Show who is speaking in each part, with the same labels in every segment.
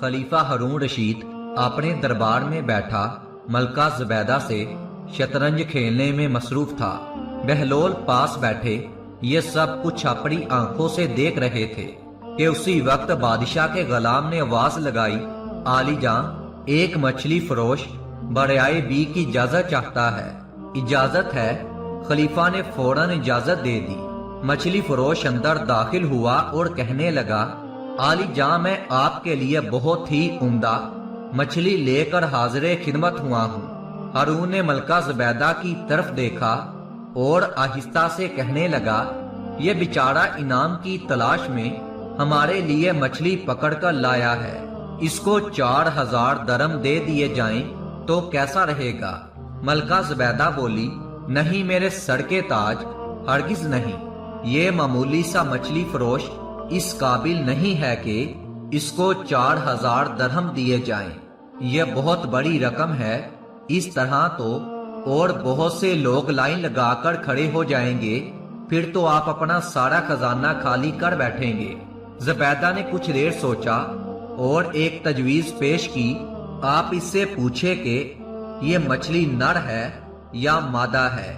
Speaker 1: खलीफा हारून रशीद अपने दरबार में बैठा मलका ज़ुबैदा से शतरंज खेलने में मसरूफ था। बहलोल पास बैठे ये सब कुछ अपनी आंखों से देख रहे थे कि उसी वक्त बादशाह के गुलाम ने आवाज लगाई, आली जां, एक मछली फरोश बड़याए बी की इजाजत चाहता है। इजाजत है। खलीफा ने फौरन इजाजत दे दी। मछली फरोश अंदर दाखिल हुआ और कहने लगा, आली जां, मैं आपके लिए बहुत ही उम्दा मछली लेकर हाजिर खिदमत हुआ हूँ। हारून ने मलका ज़ुबैदा की तरफ देखा और आहिस्ता से कहने लगा, ये बेचारा इनाम की तलाश में हमारे लिए मछली पकड़ कर लाया है। इसको 4000 दरम दे दिए जाएं तो कैसा रहेगा? मलका ज़ुबैदा बोली, नहीं मेरे सर के ताज, हरगिज नहीं। ये मामूली सा मछली फरोश इस काबिल नहीं है कि इसको 4000 दरहम दिए जाएं। यह बहुत बड़ी रकम है। इस तरह तो और बहुत से लोग लाइन लगाकर खड़े हो जाएंगे, फिर तो आप अपना सारा खजाना खाली कर बैठेंगे। ज़ुबैदा ने कुछ देर सोचा और एक तजवीज पेश की, आप इससे पूछे कि ये मछली नर है या मादा है।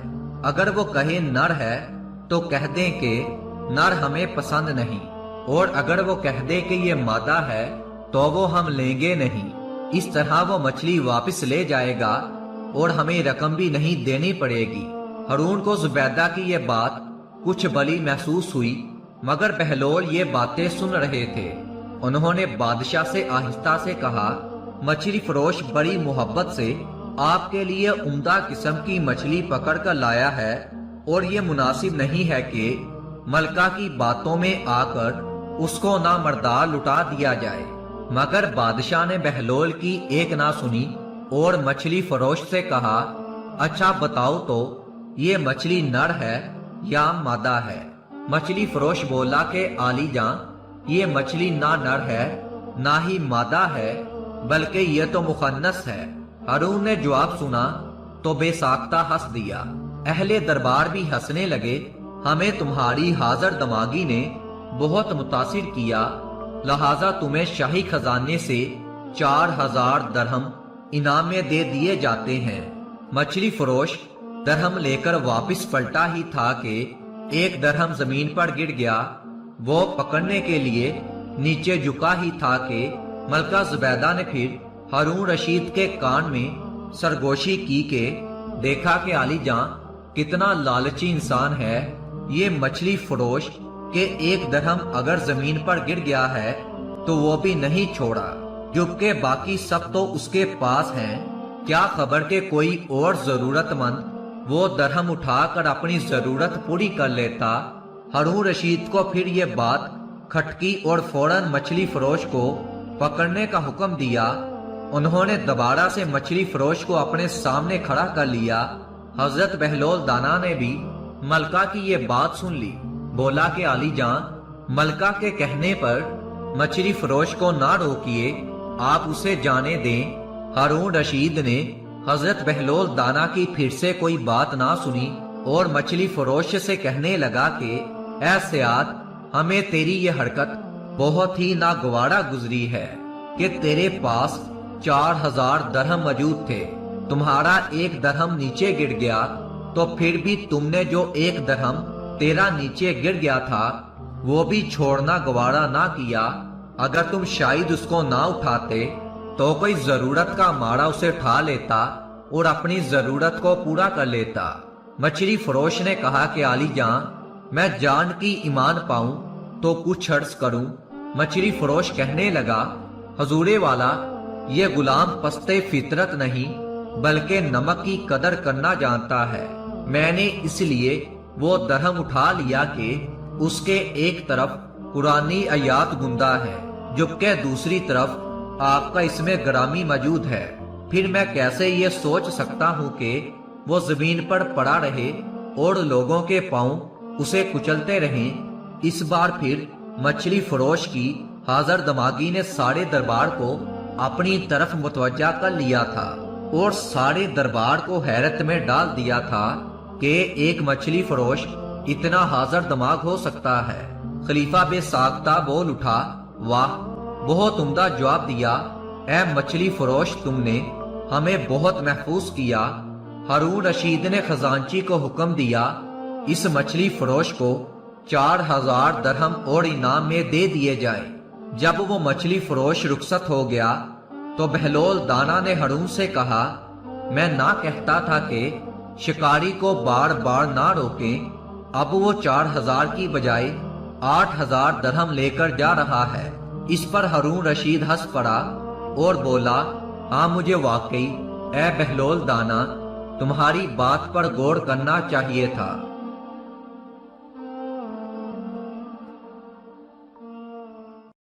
Speaker 1: अगर वो कहे नर है तो कह दें कि नर हमें पसंद नहीं, और अगर वो कह दे कि ये मादा है तो वो हम लेंगे नहीं। इस तरह वो मछली वापस ले जाएगा और हमें रकम भी नहीं देनी पड़ेगी। हारून को ज़ुबैदा की ये बात कुछ बली महसूस हुई, मगर बहलोल ये बातें सुन रहे थे। उन्होंने बादशाह से आहिस्ता से कहा, मछली फरोश बड़ी मोहब्बत से आपके लिए उम्दा किस्म की मछली पकड़ कर लाया है, और ये मुनासिब नहीं है कि मलका की बातों में आकर उसको नामर्दार लुटा दिया जाए। मगर बादशाह ने बहलोल की एक ना सुनी और मछली फरोश से कहा, अच्छा बताओ तो ये मछली नर है या मादा है? मछली फरोश बोला कि आली जां, ये मछली ना नर है ना ही मादा है, बल्कि ये तो मुखन्नस है। हारून ने जवाब सुना तो बेसाख्ता हंस दिया। अहले दरबार भी हंसने लगे। हमें तुम्हारी हाजिर दमागी ने बहुत मुतासिर किया, लिहाजा तुम्हें शाही खजाने से 4000 दरहम इनाम में दे दिए जाते हैं। मछली फरोश दरहम लेकर वापस पलटा ही था कि एक दरहम जमीन पर गिर गया। वो पकड़ने के लिए नीचे झुका ही था कि मलका ज़ुबैदा ने फिर हारून रशीद के कान में सरगोशी की कि देखा कि आली जां कितना लालची इंसान है। ये मछली फरोश के एक दरहम अगर जमीन पर गिर गया है तो वो भी नहीं छोड़ा, जबकि बाकी सब तो उसके पास हैं। क्या खबर के कोई और जरूरतमंद वो दरहम उठाकर अपनी जरूरत पूरी कर लेता। हारून रशीद को फिर ये बात खटकी और फौरन मछली फरोश को पकड़ने का हुक्म दिया। उन्होंने दोबारा से मछली फरोश को अपने सामने खड़ा कर लिया। हजरत बहलोल दाना ने भी मलका की ये बात सुन ली। बोला कि आली जां, मलका के कहने पर मछली फरोश को ना रोकिए, आप उसे जाने दें। हारून रशीद ने हजरत बहलोल दाना की फिर से कोई बात ना सुनी और मछली फरोश से कहने लगा कि ऐ सयाद, हमें तेरी ये हरकत बहुत ही नागवारा गुजरी है कि तेरे पास 4000 दरहम मौजूद थे। तुम्हारा एक दरहम नीचे गिर गया तो फिर भी तुमने जो एक दरहम तेरा नीचे गिर गया था वो भी छोड़ना गवारा ना किया। अगर तुम शायद उसको ना उठाते तो कोई जरूरत का मारा उसे उठा लेता और अपनी जरूरत को पूरा कर लेता। मछली फरोश ने कहा कि आली जां, मैं जान की ईमान पाऊं तो कुछ अर्ज करूं। मछली फरोश कहने लगा, हजूरे वाला, ये गुलाम पस्ते फितरत नहीं बल्कि नमक की कदर करना जानता है। मैंने इसलिए वो दरहम उठा लिया कि उसके एक तरफ कुरानी आयात गुंदा है, जबकि दूसरी तरफ आपका इसमें ग्रामी मौजूद है। फिर मैं कैसे ये सोच सकता हूँ कि वो जमीन पर पड़ा रहे और लोगों के पांव उसे कुचलते रहें। इस बार फिर मछली फरोश की हाजिर दमागी ने सारे दरबार को अपनी तरफ मुतवज्जा कर लिया था और सारे दरबार को हैरत में डाल दिया था कि एक मछली फरोश इतना हाजिर दमाग हो सकता है। खलीफा बेसाख्ता बोल उठा, वाह, بہت عمدہ جواب دیا، اے مچھلی فروش، تم نے ہمیں بہت محفوظ کیا۔ ہارون رشید نے خزانچی کو حکم دیا، اس مچھلی فروش کو 4000 درہم اور انعام میں دے دیے جائیں۔ جب وہ مچھلی فروش رخصت ہو گیا تو بہلول دانا نے ہارون سے کہا، میں نہ کہتا تھا کہ شکاری کو بار بار نہ روکیں، اب وہ 4000 کی بجائے 8000 درہم لے کر جا رہا ہے۔ اس پر ہارون رشید ہنس پڑا اور بولا، ہاں مجھے واقعی اے بہلول دانا تمہاری بات پر غور کرنا چاہیے تھا۔